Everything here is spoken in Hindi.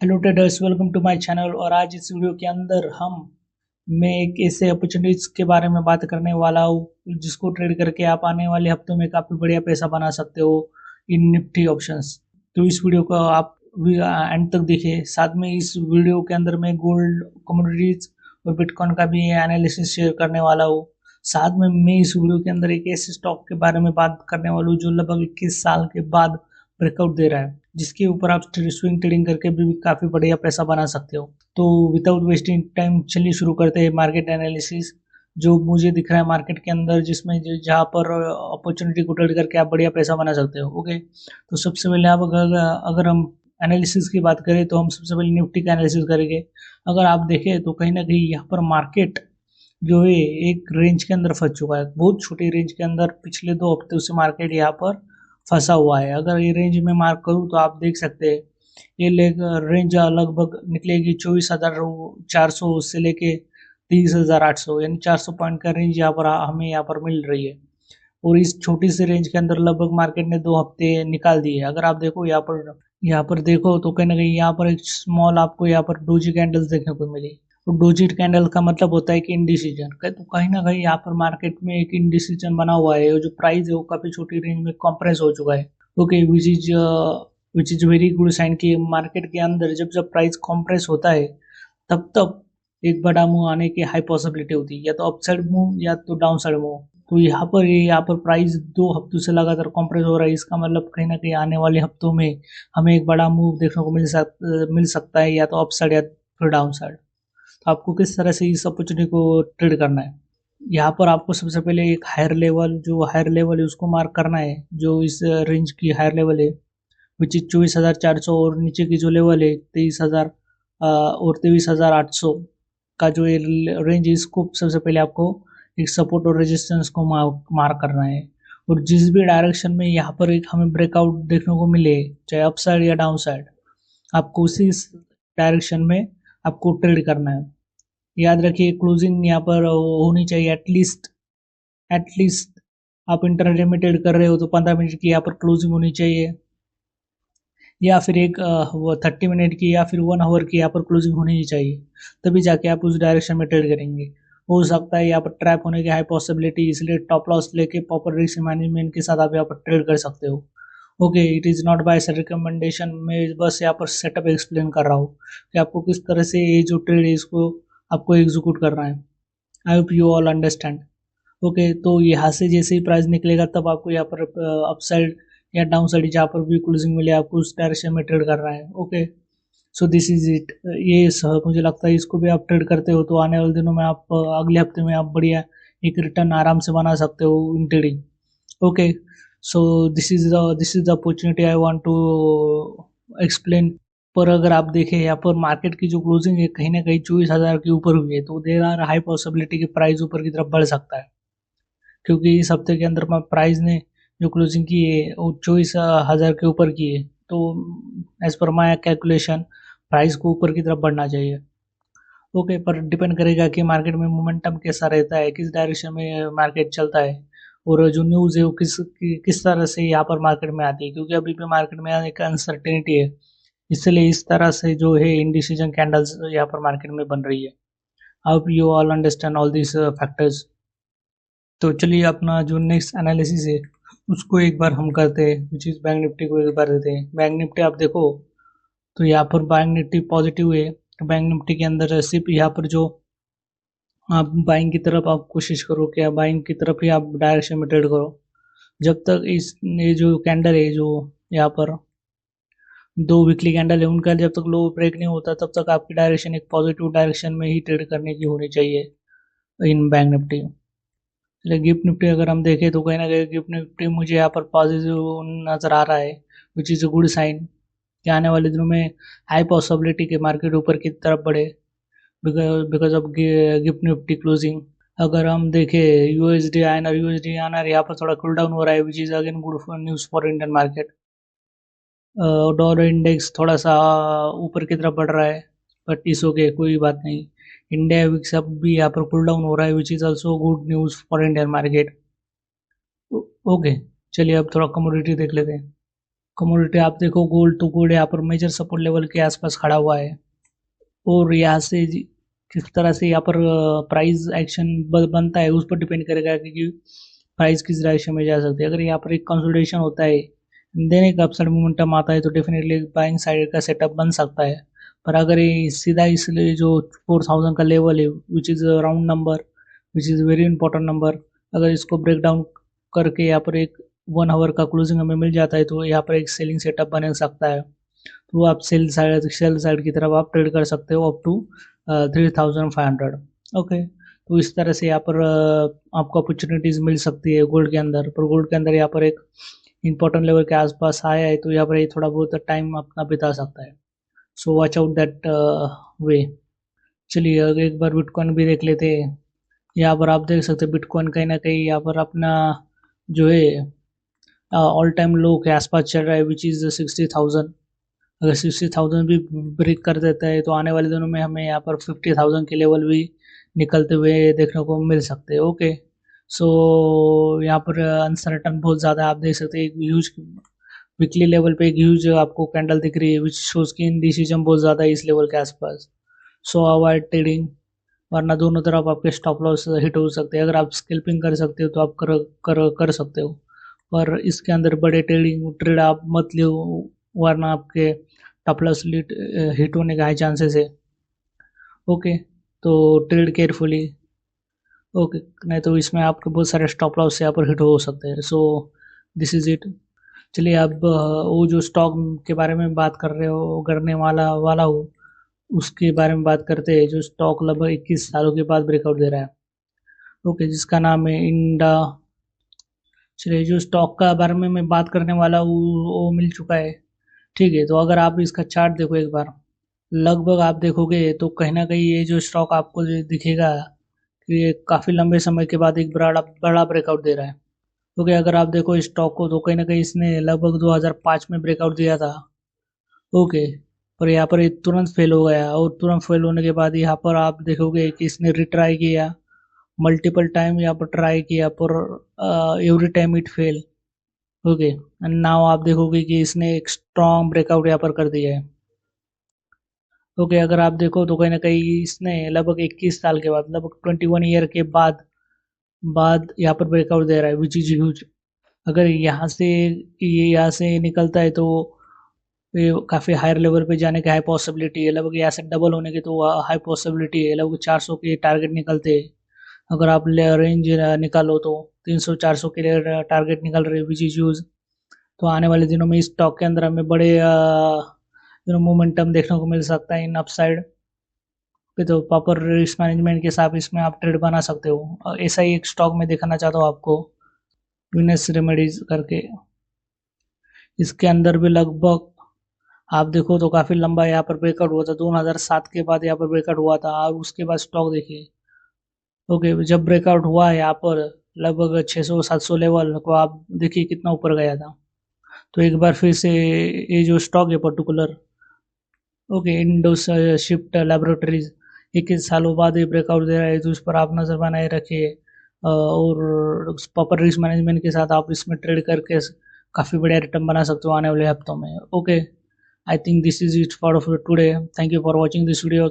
Hello traders, welcome to my channel. और आज इस वीडियो के अंदर मैं एक ऐसे अपॉर्चुनिटीज के बारे में बात करने वाला हूँ जिसको ट्रेड करके आप आने वाले हफ्तों में काफ़ी बढ़िया पैसा बना सकते हो इन निफ्टी ऑप्शंस। तो इस वीडियो को आप एंड तक देखिए। साथ में इस वीडियो के अंदर मैं गोल्ड, कमोडिटीज और बिटकॉइन का भी एनालिसिस शेयर करने वाला हूँ। साथ में मैं इस वीडियो के अंदर एक ऐसे स्टॉक के बारे में बात करने वाला हूँ जो लगभग 21 साल के बाद ब्रेकआउट दे रहा है, जिसके ऊपर आप स्विंग ट्रेडिंग करके भी काफ़ी बढ़िया पैसा बना सकते हो। तो विदाउट वेस्टिंग टाइम चलिए शुरू करते हैं मार्केट एनालिसिस। जो मुझे दिख रहा है मार्केट के अंदर, जिसमें जहाँ पर अपॉर्चुनिटी को ट्रेड करके आप बढ़िया पैसा बना सकते हो। ओके, तो सबसे पहले आप अगर हम एनालिसिस की बात करें तो हम सबसे पहले निफ्टी का एनालिसिस करेंगे। अगर आप देखें तो कहीं ना कहीं यहाँ पर मार्केट जो है एक रेंज के अंदर फंस चुका है। बहुत छोटी रेंज के अंदर पिछले 2 हफ्ते से मार्केट यहाँ पर फंसा हुआ है। अगर ये रेंज में मार्क करूँ तो आप देख सकते हैं ये रेंज लगभग निकलेगी 24,400 से लेके 30,800, यानी 400 पॉइंट का रेंज हमें यहाँ पर मिल रही है। और इस छोटी सी रेंज के अंदर लगभग मार्केट ने 2 हफ्ते निकाल दिए। अगर आप देखो यहाँ पर देखो तो कहीं ना कहीं यहाँ पर एक स्मॉल आपको यहाँ पर डोजी कैंडल्स देखने को मिली। तो डोजी कैंडल का मतलब होता है कि इंडिसीजन। तो कहीं ना कहीं यहाँ पर मार्केट में एक इंडिसीजन बना हुआ है। जो प्राइस है वो काफी छोटी रेंज में कॉम्प्रेस हो चुका है। Okay, which is very good sign कि मार्केट के अंदर जब जब प्राइस कॉम्प्रेस होता है तब तब एक बड़ा मूव आने की हाई पॉसिबिलिटी होती है, या तो अपसाइड मूव या तो डाउन साइड मूव। तो यहाँ पर प्राइस 2 हफ्तों से लगातार कॉम्प्रेस हो रहा है। इसका मतलब कहीं ना कहीं आने वाले हफ्तों में हमें एक बड़ा मूव देखने को मिल सकता है, या तो अपसाइड या फिर डाउन साइड। तो आपको किस तरह से इस अपॉर्चुनिटी को ट्रेड करना है। यहाँ पर आपको सबसे पहले एक हायर लेवल है उसको मार्क करना है। जो इस रेंज की हायर लेवल है विच इज 24,400, और नीचे की जो लेवल है 23,000 और 23,800 का जो रेंज है, इसको सबसे पहले आपको एक सपोर्ट और रेजिस्टेंस को मार्क करना है। और जिस भी डायरेक्शन में यहाँ पर एक हमें ब्रेकआउट देखने को मिले, चाहे अप साइड या डाउन साइड, आपको उसी डायरेक्शन में आपको ट्रेड करना है। याद रखिए क्लोजिंग यहाँ पर होनी चाहिए एटलीस्ट आप इंटरडे में ट्रेड कर रहे हो तो 15 मिनट की यहाँ पर क्लोजिंग होनी चाहिए, या फिर एक वो 30 मिनट की या फिर 1 आवर की यहाँ पर क्लोजिंग होनी ही चाहिए। तभी जाके आप उस डायरेक्शन में ट्रेड करेंगे। हो सकता है यहाँ पर ट्रैप होने की हाई पॉसिबिलिटी, इसलिए टॉप लॉस लेके प्रॉपर रिस्क मैनेजमेंट के साथ आप यहाँ पर ट्रेड कर सकते हो। Okay, it is not bye recommendation. मैं बस यहाँ पर सेटअप एक्सप्लेन कर रहा हूँ कि आपको किस तरह से ये जो ट्रेड है इसको आपको एग्जीक्यूट करना है। I hope you all understand. Okay, तो यहाँ से जैसे ही प्राइस निकलेगा तब आपको यहाँ पर अपसाइड या डाउन साइड जहाँ पर भी क्लोजिंग मिले आपको उस डायरेक्शन में ट्रेड करना है। Okay, so this is it. मुझे लगता है इसको भी आप ट्रेड करते हो तो आने वाले दिनों में आप अगले हफ्ते में आप बढ़िया एक रिटर्न आराम से बना सकते हो in trading. Okay, so this is the opportunity I want to explain. पर अगर आप देखें यहाँ पर मार्केट की जो क्लोजिंग है कहीं ना कहीं 24,000 के ऊपर हुई है, तो देर आर हाई पॉसिबिलिटी कि प्राइस ऊपर की तरफ बढ़ सकता है। क्योंकि इस हफ्ते के अंदर प्राइस ने जो क्लोजिंग की है वो 24,000 के ऊपर की है। तो एज पर माई कैलकुलेशन प्राइस को ऊपर की तरफ बढ़ना चाहिए। ओके, पर डिपेंड करेगा कि मार्केट में मोमेंटम कैसा रहता है, किस डायरेक्शन में मार्केट चलता है, और जो न्यूज़ है वो किस तरह से यहाँ पर मार्केट में आती है। क्योंकि अभी भी मार्केट में एक अनसर्टेनिटी है, इसलिए इस तरह से जो है इंडिसीजन कैंडल्स यहाँ पर मार्केट में बन रही है। अब you all understand all this factors. तो चलिए अपना जो नेक्स्ट एनालिसिस है उसको एक बार हम करते हैं, विच इज़ बैंक निफ्टी को एक बार देते हैं। बैंक निफ्टी आप देखो तो यहाँ पर बैंक निफ्टी पॉजिटिव है। बैंक निफ्टी के अंदर सिर्फ यहाँ पर जो आप बाइंग की तरफ आप कोशिश करो कि आप बाइंग की तरफ ही आप डायरेक्शन में ट्रेड करो। जब तक ये जो कैंडल है जो यहाँ पर 2 वीकली कैंडल है उनका जब तक लो ब्रेक नहीं होता तब तक आपकी डायरेक्शन एक पॉजिटिव डायरेक्शन में ही ट्रेड करने की होनी चाहिए इन बैंक निफ्टी। चलिए गिफ्ट निफ्टी अगर हम देखें तो कहीं ना कहीं गिफ्ट निफ्टी मुझे यहाँ पर पॉजिटिव नज़र आ रहा है, which is a good sign कि आने वाले दिनों में हाई पॉसिबिलिटी के मार्केट ऊपर की तरफ बढ़े because of gift Nifty closing. अगर हम देखें यूएसडी आनर यहाँ पर थोड़ा कूल डाउन हो रहा है, which is again good for news for Indian market. Dollar index थोड़ा सा ऊपर की तरफ बढ़ रहा है, बट इस ओके, कोई बात नहीं। इंडिया विक्स अब भी यहाँ पर कूल डाउन हो रहा है, which is also good news for Indian market. Okay, चलिए अब थोड़ा कमोडिटी देख लेते हैं। कमोडिटी आप देखो गोल्ड, तो गोल्ड यहाँ पर मेजर सपोर्ट लेवल के आसपास खड़ा हुआ है, और यहाँ से किस तरह से यहाँ पर प्राइस एक्शन बनता है उस पर डिपेंड करेगा कि प्राइस किस डायरेक्शन में जा सकती है। अगर यहाँ पर एक कंसोलिडेशन होता है, देने का अपसाइड मोमेंटम आता है, तो डेफिनेटली बाइंग साइड का सेटअप बन सकता है। पर अगर ये सीधा इसलिए जो 4000 का लेवल है, which is round number, which is very important number, अगर इसको ब्रेक डाउन करके यहाँ पर एक 1 आवर का क्लोजिंग हमें मिल जाता है, तो यहाँ पर एक सेलिंग सेटअप बन सकता है। तो आप सेल साइड की तरफ आप ट्रेड कर सकते हो अप टू 3500। ओके, तो इस तरह से यहाँ पर आपको अपॉर्चुनिटीज़ मिल सकती है गोल्ड के अंदर। पर गोल्ड के अंदर यहाँ पर एक इंपॉर्टेंट लेवल के आसपास आया है, तो यहाँ पर ये थोड़ा बहुत टाइम अपना बिता सकता है। So watch out that way. चलिए अगर एक बार बिटकॉइन भी देख लेते हैं। यहाँ पर आप देख सकते हैं बिटकॉइन कहीं ना कहीं यहाँ पर अपना जो है ऑल टाइम लो के आसपास चल रहा है, विच इज़ 60,000। अगर 60,000 भी ब्रेक कर देता है, तो आने वाले दिनों में हमें यहाँ पर 50,000 के लेवल भी निकलते हुए देखने को मिल सकते हैं। ओके, सो यहाँ पर अनसर्टन बहुत ज़्यादा आप देख सकते हैं। एक ह्यूज वीकली लेवल पे एक ह्यूज आपको कैंडल दिख रही है, विच शोज की इंडिसिजन बहुत ज़्यादा है इस लेवल के आसपास। सो अवॉइड ट्रेडिंग, वरना दोनों तरफ आपके स्टॉप लॉस हिट हो सकते हैं। अगर आप स्कैल्पिंग कर सकते हो तो आप कर सकते हो, पर इसके अंदर बड़े ट्रेड आप मत लो, वरना आपके टॉप लॉस हिट होने का हाई चांसेस है। ओके, तो ट्रेड केयरफुली। ओके, नहीं तो इसमें आपके बहुत सारे स्टॉप लॉस यहाँ पर हिट हो सकते हैं। So this is it. चलिए अब वो जो स्टॉक के बारे में बात कर रहे हो करने वाला हो, उसके बारे में बात करते हैं, जो स्टॉक लगभग 21 सालों के बाद ब्रेकआउट दे रहा है। ओके, जिसका नाम है इंडा। चलिए जो स्टॉक का बारे में मैं बात करने वाला हूँ वो मिल चुका है। ठीक है, तो अगर आप इसका चार्ट देखो एक बार, लगभग आप देखोगे तो कहीं ना कहीं ये जो स्टॉक आपको जो दिखेगा कि ये काफ़ी लंबे समय के बाद एक बड़ा बड़ा ब्रेकआउट दे रहा है। क्योंकि अगर आप देखो इस स्टॉक को, तो कहीं ना कहीं इसने लगभग 2005 में ब्रेकआउट दिया था। ओके, पर यहाँ पर ये तुरंत फेल हो गया, और तुरंत फेल होने के बाद यहाँ पर आप देखोगे कि इसने रिट्राई किया मल्टीपल टाइम, यहाँ पर ट्राई किया, पर every time it fail. Okay, and now आप देखोगे कि इसने एक स्ट्रॉन्ग ब्रेकआउट यहाँ पर कर दिया है। ओके, अगर आप देखो तो कहीं ना कहीं इसने लगभग 21 साल के बाद, लगभग 21 ईयर के बाद यहाँ पर ब्रेकआउट दे रहा है, विच इज ह्यूज। अगर यहाँ से निकलता है, तो ये काफ़ी हायर लेवल पे जाने की हाई पॉसिबिलिटी है। लगभग यहाँ से डबल होने की तो हाई पॉसिबिलिटी है। लगभग 400 के टारगेट निकलते हैं। अगर आप रेंज निकालो तो 300-400 के लिए टारगेट निकल रहे हैं, विच इज यूज। तो आने वाले दिनों में इस स्टॉक के अंदर हमें बड़े मोमेंटम देखने को मिल सकता है इन अपसाइड पे। तो प्रॉपर रिस्क मैनेजमेंट के साथ इसमें आप ट्रेड बना सकते हो। ऐसा ही एक स्टॉक में दिखाना चाहता हूँ आपको, वीनस रेमेडीज करके। इसके अंदर भी लगभग आप देखो तो काफ़ी लंबा यहाँ पर ब्रेकआउट हुआ था, 2007 के बाद यहाँ पर ब्रेकआउट हुआ था, और उसके बाद स्टॉक देखिए। ओके, जब ब्रेकआउट हुआ है यहाँ पर लगभग 600-700 लेवल को, आप देखिए कितना ऊपर गया था। तो एक बार फिर से ये जो स्टॉक है particular, okay, Indo shift laboratories 21 सालों बाद ये ब्रेकआउट दे रहा है, तो उस पर आप नज़र बनाए रखिए, और प्रॉपर रिस्क मैनेजमेंट के साथ आप इसमें ट्रेड करके काफ़ी बढ़िया रिटर्न बना सकते हो आने वाले हफ्तों में। Okay, I think this is it for today. Thank you for watching this video.